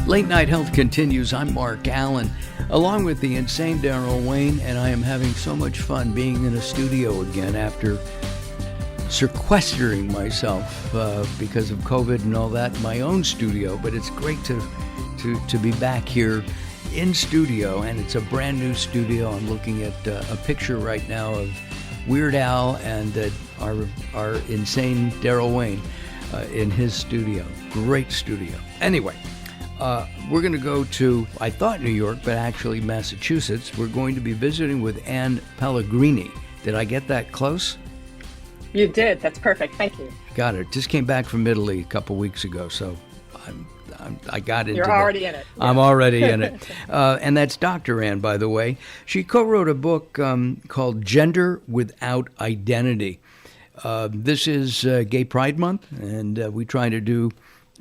Late Night Health continues. I'm Mark Alyn, along with the insane Daryl Wayne, and I am having so much fun being in a studio again after sequestering myself because of COVID and all that in my own studio. But it's great to be back here in studio, and it's a brand new studio. I'm looking at a picture right now of Weird Al and our insane Daryl Wayne in his studio. Great studio. Anyway, we're going to go to, I thought New York, but actually Massachusetts. We're going to be visiting with Anne Pellegrini. Did I get that close? You did. That's perfect. Thank you. Got it. Just came back from Italy a couple weeks ago, so I got into You're already in it. Yeah. I'm already in it. And that's Dr. Anne, by the way. She co-wrote a book called Gender Without Identity. This is Gay Pride Month, and we try to do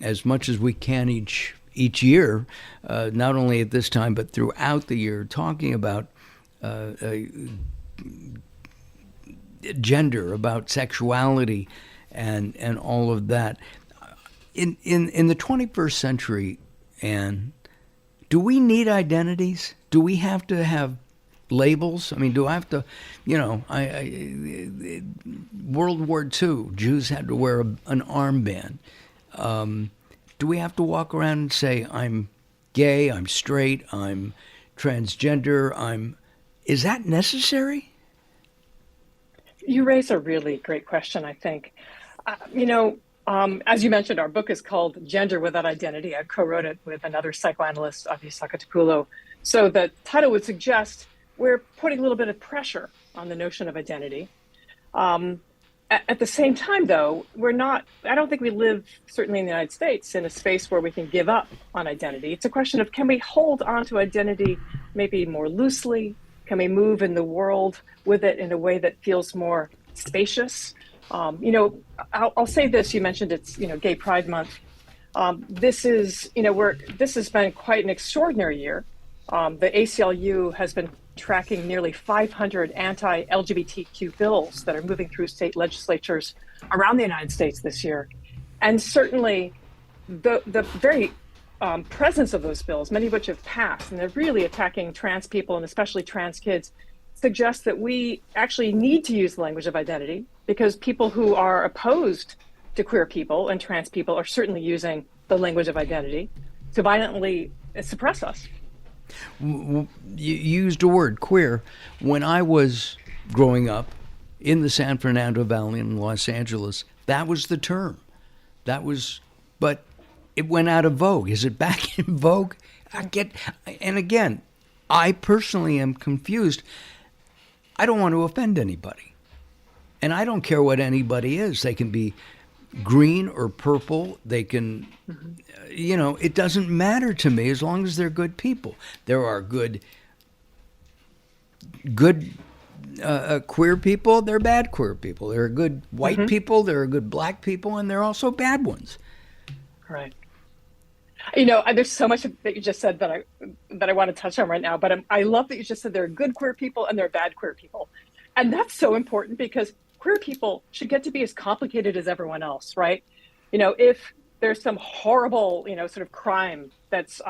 as much as we can each year, not only at this time, but throughout the year, talking about gender, about sexuality, and all of that. In the 21st century, Anne, do we need identities? Do we have to have labels? I mean, do I have to, World War II, Jews had to wear an armband. Do we have to walk around and say, I'm gay, I'm straight, I'm transgender, is that necessary? You raise a really great question, I think. As you mentioned, our book is called Gender Without Identity. I co-wrote it with another psychoanalyst, Avgi Saketopoulou. So the title would suggest we're putting a little bit of pressure on the notion of identity. At the same time, though, I don't think we live, certainly in the United States, in a space where we can give up on identity. It's a question of, can we hold on to identity maybe more loosely? Can we move in the world with it in a way that feels more spacious? I'll say this, you mentioned it's, Gay Pride Month. This has been quite an extraordinary year. The ACLU has been tracking nearly 500 anti-LGBTQ bills that are moving through state legislatures around the United States this year. And certainly the very presence of those bills, many of which have passed, and they're really attacking trans people and especially trans kids, suggests that we actually need to use the language of identity, because people who are opposed to queer people and trans people are certainly using the language of identity to violently suppress us. You used a word, queer. When I was growing up in the San Fernando Valley in Los Angeles, that was the term. But it went out of vogue. Is it back in vogue? And again, I personally am confused. I don't want to offend anybody. And I don't care what anybody is. They can be green or purple. They can, it doesn't matter to me as long as they're good people. There are good queer people. There are bad queer people. There are good white people. There are good black people. And there are also bad ones. Right. There's so much that you just said that I want to touch on right now, but I love that you just said there are good queer people and there are bad queer people. And that's so important, because queer people should get to be as complicated as everyone else, right? If there's some horrible, sort of crime that's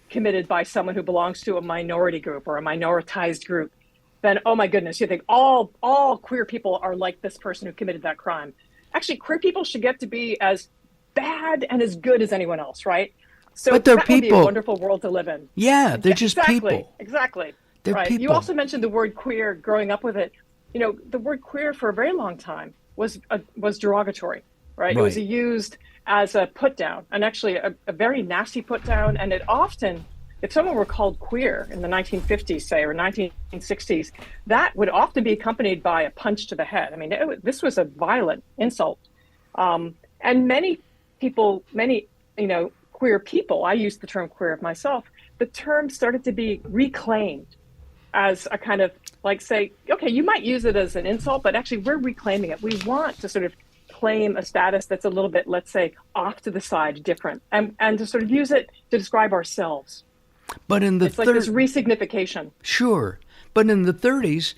committed by someone who belongs to a minority group or a minoritized group, then, oh my goodness, you think all queer people are like this person who committed that crime. Actually, queer people should get to be as bad and as good as anyone else, right? So but they're that people. Would be a wonderful world to live in. Yeah, they're just people. Exactly. They're right. people. You also mentioned the word queer, growing up with it. The word queer for a very long time was derogatory, right? It was used as a put down, and actually a very nasty put down. And it often, if someone were called queer in the 1950s, say, or 1960s, that would often be accompanied by a punch to the head. I mean, this was a violent insult. And many people, queer people, I use the term queer of myself, the term started to be reclaimed as a kind of say, okay, you might use it as an insult, but actually we're reclaiming it. We want to sort of claim a status that's a little bit, let's say, off to the side, different, and to sort of use it to describe ourselves. But in the it's like this resignification. Sure. But in the 30s,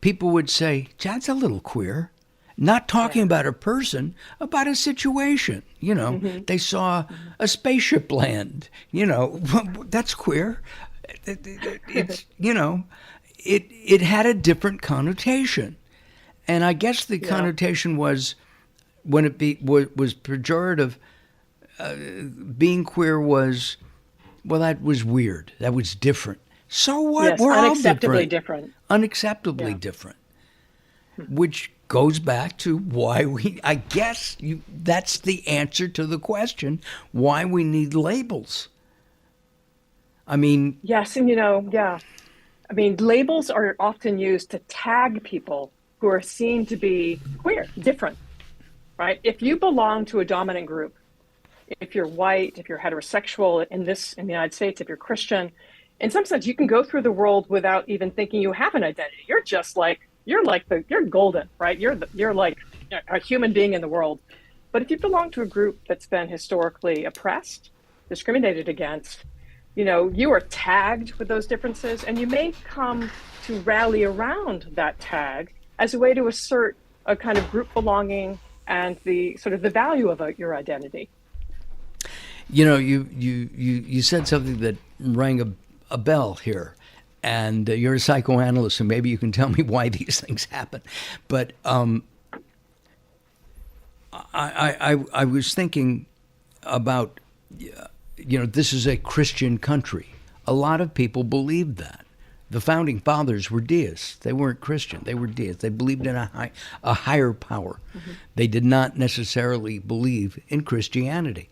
people would say, that's a little queer. not talking about a person, about a situation. They saw a spaceship land. That's queer. It's it had a different connotation, and I guess the connotation was when was pejorative. Being queer was, well, that was weird. That was different. So what? Yes, We're all unacceptably different. Unacceptably different. Which goes back to why I guess that's the answer to the question, why we need labels. I mean... Yes, and I mean, labels are often used to tag people who are seen to be queer, different, right? If you belong to a dominant group, if you're white, if you're heterosexual in the United States, if you're Christian, in some sense, you can go through the world without even thinking you have an identity. You're just you're golden, right? You're like a human being in the world. But if you belong to a group that's been historically oppressed, discriminated against, you are tagged with those differences, and you may come to rally around that tag as a way to assert a kind of group belonging and the sort of the value of your identity. You said something that rang a bell here, and you're a psychoanalyst, and maybe you can tell me why these things happen. But I was thinking about, this is a Christian country. A lot of people believed that. The founding fathers were deists. They weren't Christian. They were deists. They believed in a higher power. Mm-hmm. They did not necessarily believe in Christianity.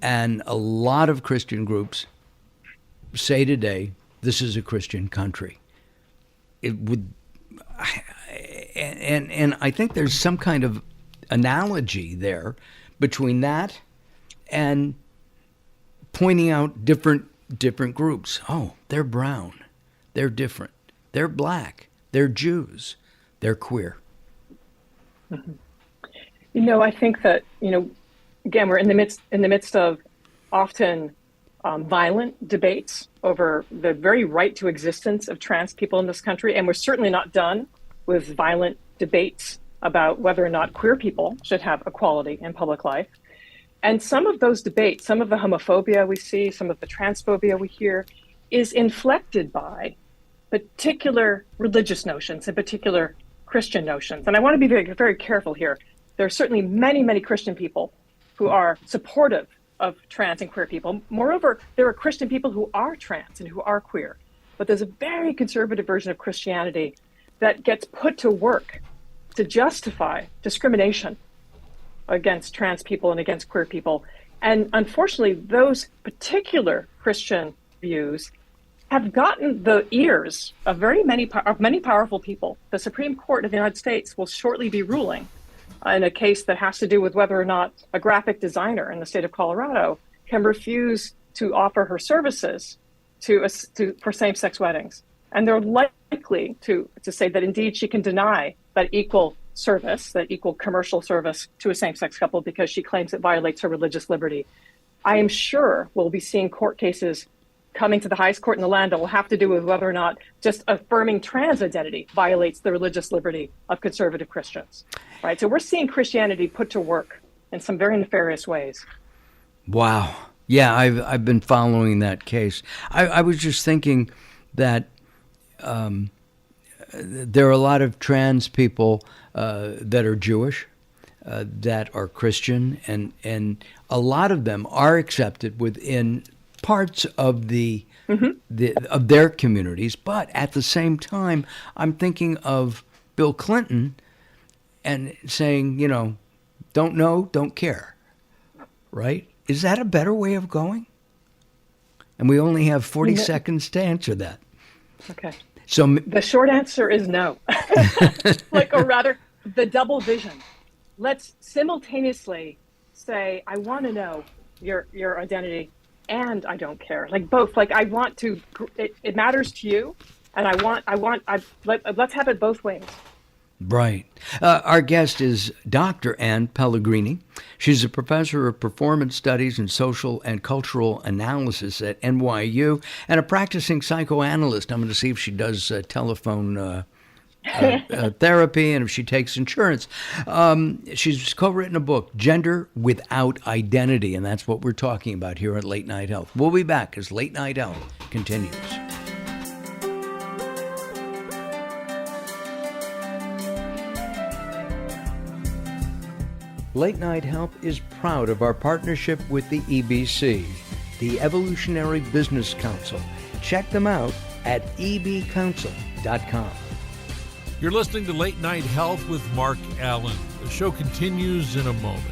And a lot of Christian groups say today, this is a Christian country. It would, and I think there's some kind of analogy there between that and pointing out different groups. Oh, they're brown. They're different. They're black. They're Jews. They're queer. Mm-hmm. I think that, again, we're in the midst of often violent debates over the very right to existence of trans people in this country, and we're certainly not done with violent debates about whether or not queer people should have equality in public life. And some of those debates, some of the homophobia we see, some of the transphobia we hear, is inflected by particular religious notions, in particular Christian notions. And I want to be very, very careful here. There are certainly many, many Christian people who are supportive of trans and queer people. Moreover, there are Christian people who are trans and who are queer. But there's a very conservative version of Christianity that gets put to work to justify discrimination against trans people and against queer people. And unfortunately, those particular Christian views have gotten the ears of many powerful people. The Supreme Court of the United States will shortly be ruling in a case that has to do with whether or not a graphic designer in the state of Colorado can refuse to offer her services for same-sex weddings. And they're likely to say that indeed she can deny that equal service, that equal commercial service to a same-sex couple because she claims it violates her religious liberty. I am sure we'll be seeing court cases coming to the highest court in the land that will have to do with whether or not just affirming trans identity violates the religious liberty of conservative Christians, right? So we're seeing Christianity put to work in some very nefarious ways. Wow. Yeah, I've been following that case. I was just thinking that there are a lot of trans people that are Jewish, that are Christian, and a lot of them are accepted within parts of of their communities. But at the same time, I'm thinking of Bill Clinton and saying, don't know, don't care, right? Is that a better way of going? And we only have 40 seconds to answer that. Okay. So the short answer is no. Or rather, the double vision. Let's simultaneously say, I want to know your identity, and I don't care. Both. I want to. It matters to you, and let's have it both ways. Right. Our guest is Dr. Anne Pellegrini. She's a professor of performance studies and social and cultural analysis at NYU and a practicing psychoanalyst. I'm going to see if she does telephone therapy, and if she takes insurance. She's co-written a book, Gender Without Identity, and that's what we're talking about here at Late Night Health. We'll be back as Late Night Health continues. Late Night Health is proud of our partnership with the EBC, the Evolutionary Business Council. Check them out at ebcouncil.com. You're listening to Late Night Health with Mark Alyn. The show continues in a moment.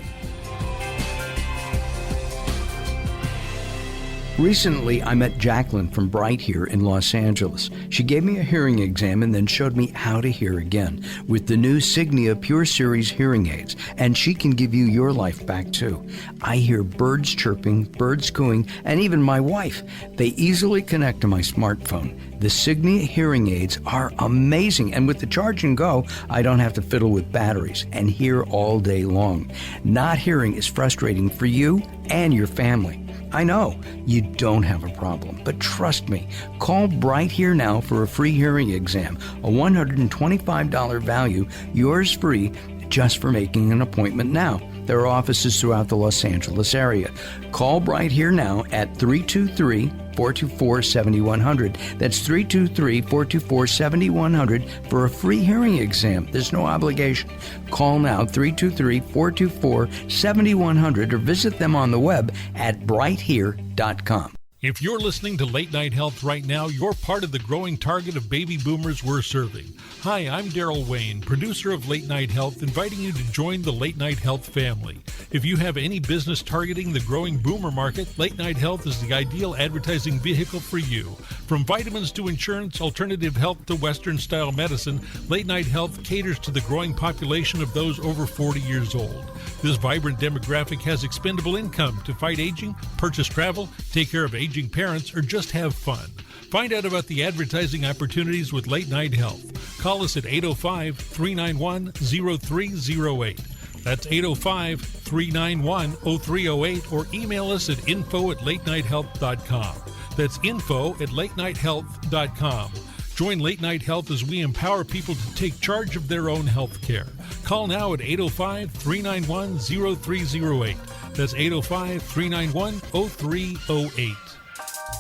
Recently, I met Jacqueline from Bright here in Los Angeles. She gave me a hearing exam and then showed me how to hear again with the new Signia Pure Series hearing aids, and she can give you your life back too. I hear birds chirping, birds cooing, and even my wife. They easily connect to my smartphone. The Signia hearing aids are amazing, and with the charge and go, I don't have to fiddle with batteries and hear all day long. Not hearing is frustrating for you and your family. I know you don't have a problem, but trust me, call Bright Here now for a free hearing exam, a $125 value, yours free, just for making an appointment now. There are offices throughout the Los Angeles area. Call Bright Here now at 323-424-7100. That's 323-424-7100 for a free hearing exam. There's no obligation. Call now, 323-424-7100, or visit them on the web at brighthere.com. If you're listening to Late Night Health right now, you're part of the growing target of baby boomers we're serving. Hi, I'm Daryl Wayne, producer of Late Night Health, inviting you to join the Late Night Health family. If you have any business targeting the growing boomer market, Late Night Health is the ideal advertising vehicle for you. From vitamins to insurance, alternative health to Western-style medicine, Late Night Health caters to the growing population of those over 40 years old. This vibrant demographic has expendable income to fight aging, purchase travel, take care of aging parents, or just have fun. Find out about the advertising opportunities with Late Night Health. Call us at 805-391-0308. That's 805-391-0308, or email us at info@latenighthealth.com. That's info@latenighthealth.com. Join Late Night Health as we empower people to take charge of their own health care. Call now at 805-391-0308. That's 805-391-0308.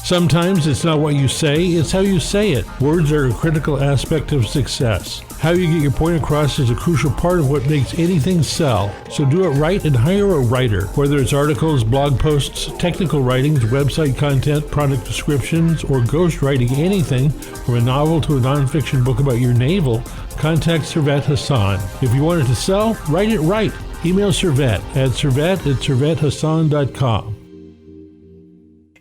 Sometimes it's not what you say, it's how you say it. Words are a critical aspect of success. How you get your point across is a crucial part of what makes anything sell. So do it right and hire a writer. Whether it's articles, blog posts, technical writings, website content, product descriptions, or ghostwriting anything from a novel to a nonfiction book about your navel, contact Servet Hassan. If you want it to sell, write it right. Email Servet at servet@servethassan.com.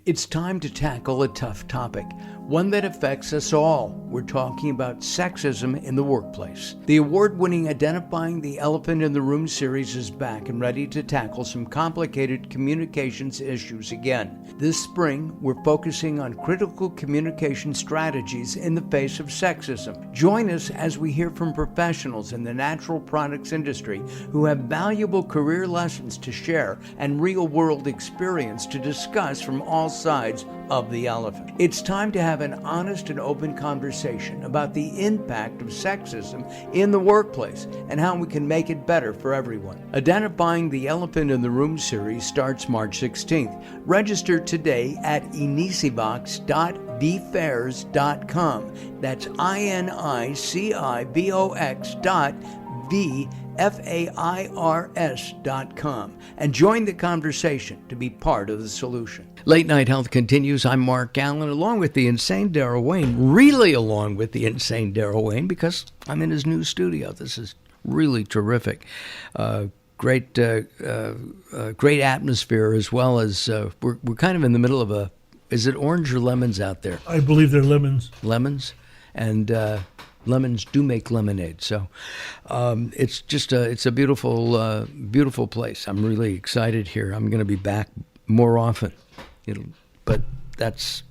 It's time to tackle a tough topic, one that affects us all. We're talking about sexism in the workplace. The award-winning Identifying the Elephant in the Room series is back and ready to tackle some complicated communications issues again. This spring, we're focusing on critical communication strategies in the face of sexism. Join us as we hear from professionals in the natural products industry who have valuable career lessons to share and real-world experience to discuss from all sides of the elephant. It's time to have an honest and open conversation about the impact of sexism in the workplace and how we can make it better for everyone. Identifying the Elephant in the Room series starts March 16th. Register today at inicibox.vfairs.com. That's INICIBOX.VFAIRS.com, and join the conversation to be part of the solution. Late Night Health continues. I'm Mark Alyn, along with the insane Daryl Wayne, really along with the insane Daryl Wayne, because I'm in his new studio. This is really terrific. Great atmosphere, as well as we're kind of in the middle of a, is it orange or lemons out there? I believe they're lemons. Lemons? And lemons do make lemonade. So it's just it's a beautiful place. I'm really excited here. I'm going to be back more often. But that's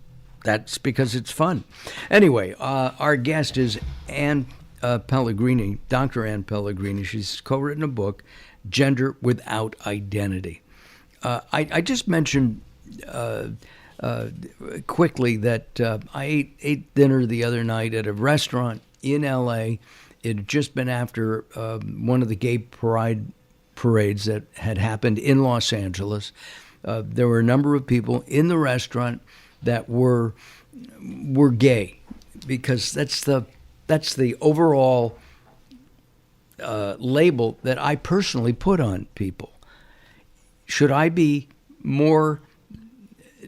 because it's fun. Anyway, our guest is Ann Pellegrini, Dr. Ann Pellegrini. She's co-written a book, Gender Without Identity. I just mentioned quickly that I ate dinner the other night at a restaurant in LA. it had just been after one of the gay pride parades that had happened in Los Angeles. There were a number of people in the restaurant that were gay, because that's the overall label that I personally put on people. Should I be more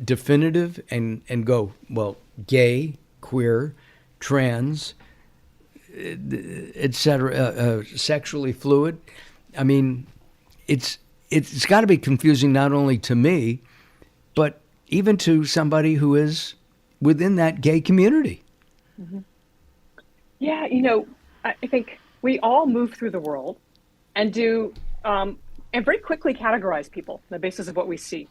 definitive and go, well, gay, queer, trans, etc., sexually fluid? I mean, it's got to be confusing not only to me, but even to somebody who is within that gay community. Mm-hmm. Yeah, I think we all move through the world and do and very quickly categorize people on the basis of what we see,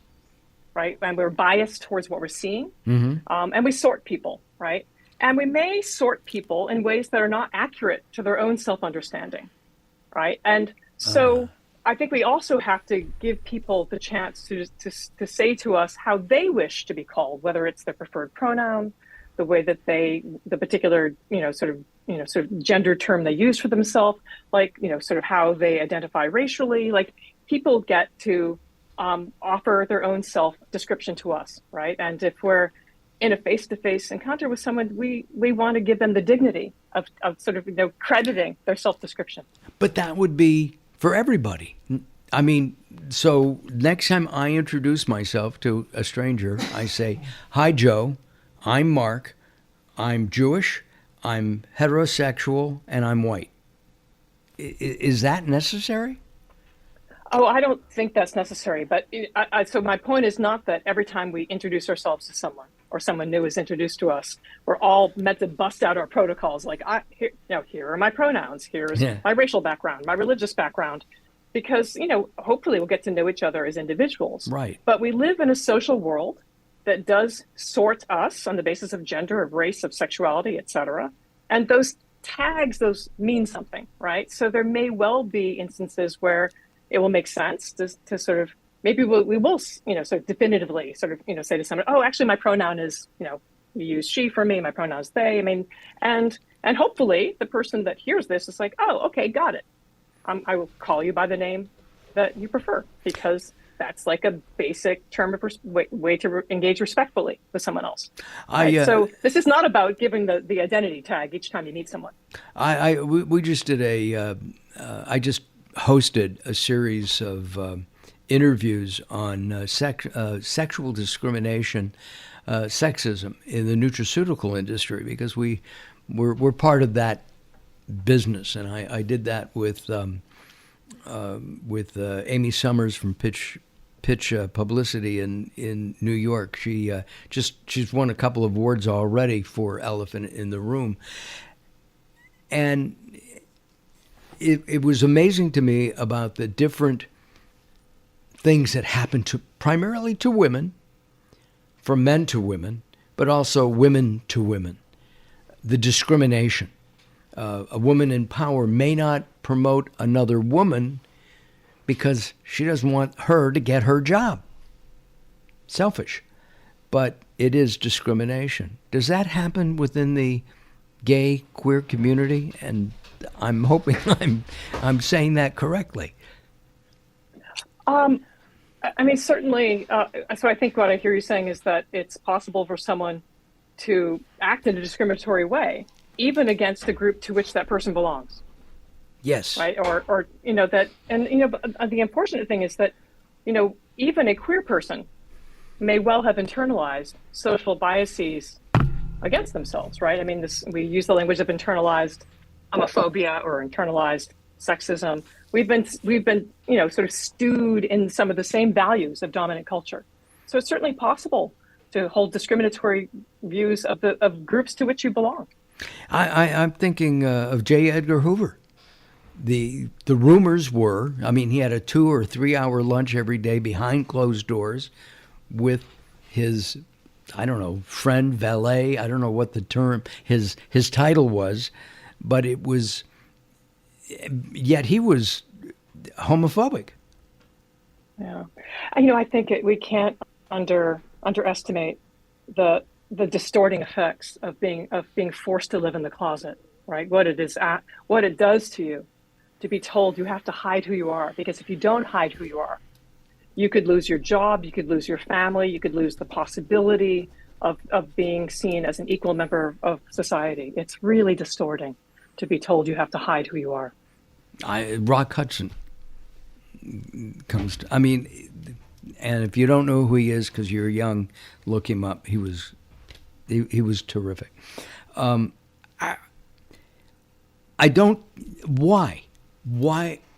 right? And we're biased towards what we're seeing, and we sort people, right? And we may sort people in ways that are not accurate to their own self-understanding, right? And so I think we also have to give people the chance to say to us how they wish to be called, whether it's their preferred pronoun, the way that the particular, sort of gender term they use for themselves, like, sort of how they identify racially. Like, people get to offer their own self-description to us, right? And if we're in a face-to-face encounter with someone, we want to give them the dignity of sort of, crediting their self-description. But that would be for everybody. I mean, so next time I introduce myself to a stranger, I say, "Hi, Joe. I'm Mark. I'm Jewish. I'm heterosexual, and I'm white." Is that necessary? Oh, I don't think that's necessary. But so my point is not that every time we introduce ourselves to someone or someone new is introduced to us, we're all meant to bust out our protocols. Like, here are my pronouns. Here's my racial background, my religious background. Because, hopefully we'll get to know each other as individuals. Right. But we live in a social world that does sort us on the basis of gender, of race, of sexuality, et cetera. And those tags, those mean something, right? So there may well be instances where it will make sense to sort of, maybe we will, sort of definitively sort of, say to someone, oh, actually my pronoun is, we use she for me, my pronoun is they. I mean, and hopefully the person that hears this is like, oh, okay, got it. I will call you by the name that you prefer, because that's like a basic term of way to engage respectfully with someone else. Right? So this is not about giving the identity tag each time you meet someone. We just did I just hosted a series of interviews on sexual discrimination, sexism in the nutraceutical industry, because we're part of that business, and I did that with Amy Summers from Pitch Publicity in New York. She's won a couple of awards already for Elephant in the Room, and it was amazing to me about the different things that happen primarily to women, from men to women, but also women to women. The discrimination. A woman in power may not promote another woman because she doesn't want her to get her job. Selfish. But it is discrimination. Does that happen within the gay, queer community? And I'm hoping I'm saying that correctly. I mean, certainly. So I think what I hear you saying is that it's possible for someone to act in a discriminatory way, even against the group to which that person belongs. Yes. Right. Or that, and but the unfortunate thing is that, even a queer person may well have internalized social biases against themselves. Right. I mean, we use the language of internalized homophobia or internalized sexism. We've been sort of stewed in some of the same values of dominant culture. So it's certainly possible to hold discriminatory views of groups to which you belong. I'm thinking of J. Edgar Hoover. The rumors were, I mean, he had a 2 or 3 hour lunch every day behind closed doors with his, I don't know, friend, valet. I don't know what the term, his title was, but it was, yet he was homophobic. Yeah. I think we can't underestimate the distorting effects of being forced to live in the closet, right? What it does to you to be told you have to hide who you are. Because if you don't hide who you are, you could lose your job, you could lose your family, you could lose the possibility of being seen as an equal member of society. It's really distorting to be told you have to hide who you are. Rock Hudson comes to, I mean, and if you don't know who he is because you're young, look him up. He was terrific. I don't, why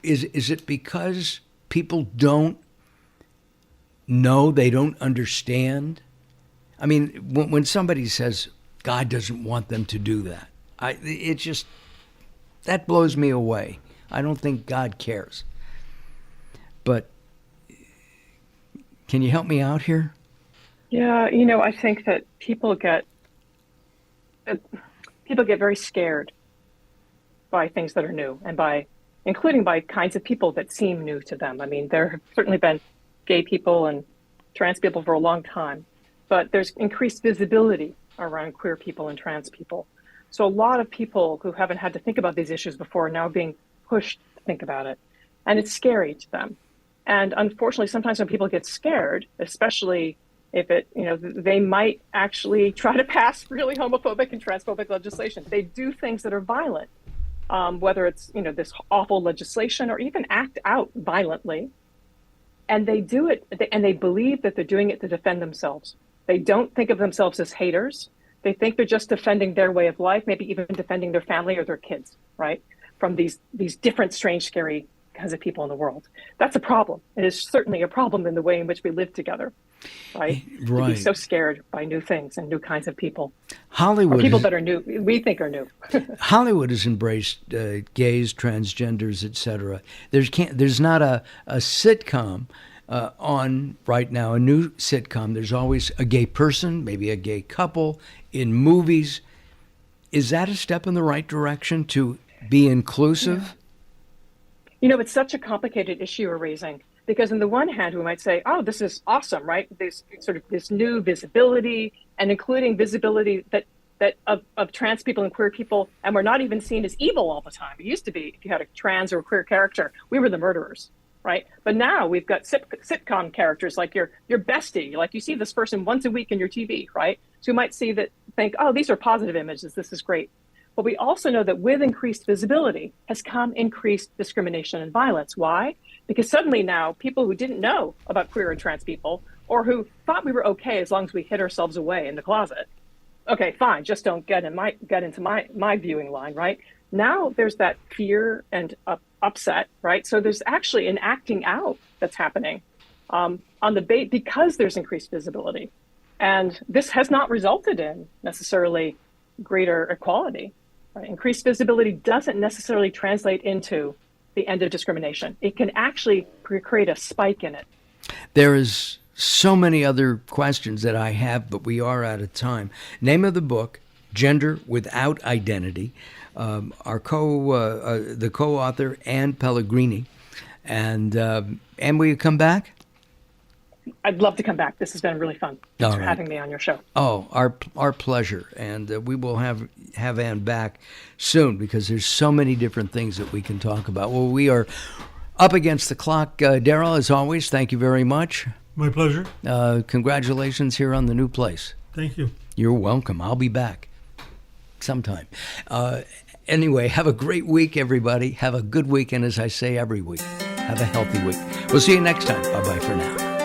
is it because people don't know, they don't understand? I mean, when somebody says God doesn't want them to do that, that blows me away. I don't think God cares. But can you help me out here? Yeah, I think that people get very scared by things that are new, and including by kinds of people that seem new to them. I mean, there have certainly been gay people and trans people for a long time, but there's increased visibility around queer people and trans people. So a lot of people who haven't had to think about these issues before are now being pushed to think about it. And it's scary to them. And unfortunately, sometimes when people get scared, especially if they might actually try to pass really homophobic and transphobic legislation. They do things that are violent, whether it's, this awful legislation or even act out violently. And they do it, and they believe that they're doing it to defend themselves. They don't think of themselves as haters. They think they're just defending their way of life, maybe even defending their family or their kids, right? From these different, strange, scary kinds of people in the world. That's a problem. It is certainly a problem in the way in which we live together, right? To be so scared by new things and new kinds of people. Hollywood, or people that are new, we think are new. Hollywood has embraced gays, transgenders, etc. There's not a sitcom on right now, a new sitcom. There's always a gay person, maybe a gay couple in movies. Is that a step in the right direction to be inclusive? Yeah. It's such a complicated issue we're raising, because on the one hand, we might say, oh, this is awesome, right? There's sort of this new visibility, and including visibility that of trans people and queer people, and we're not even seen as evil all the time. It used to be, if you had a trans or a queer character, we were the murderers, right? But now we've got sitcom characters like your bestie, like you see this person once a week in your TV, right? So you might think, oh, these are positive images, this is great. But we also know that with increased visibility has come increased discrimination and violence. Why? Because suddenly now people who didn't know about queer and trans people, or who thought we were okay as long as we hid ourselves away in the closet, okay, fine, just don't get into my viewing line, right? Now there's that fear and upset, right? So there's actually an acting out that's happening on the because there's increased visibility. And this has not resulted in necessarily greater equality. Right? Increased visibility doesn't necessarily translate into the end of discrimination. It can actually create a spike in it. There is so many other questions that I have, but we are out of time. Name of the book, Gender Without Identity. The co-author, Anne Pellegrini. And will you come back? I'd love to come back. This has been really fun. Thanks for having me on your show. Oh, our pleasure. And we will have Anne back soon, because there's so many different things that we can talk about. Well, we are up against the clock. Daryl, as always, thank you very much. My pleasure. Congratulations here on the new place. Thank you. You're welcome. I'll be back sometime. Anyway, have a great week, everybody. Have a good weekend, as I say every week. Have a healthy week. We'll see you next time. Bye-bye for now.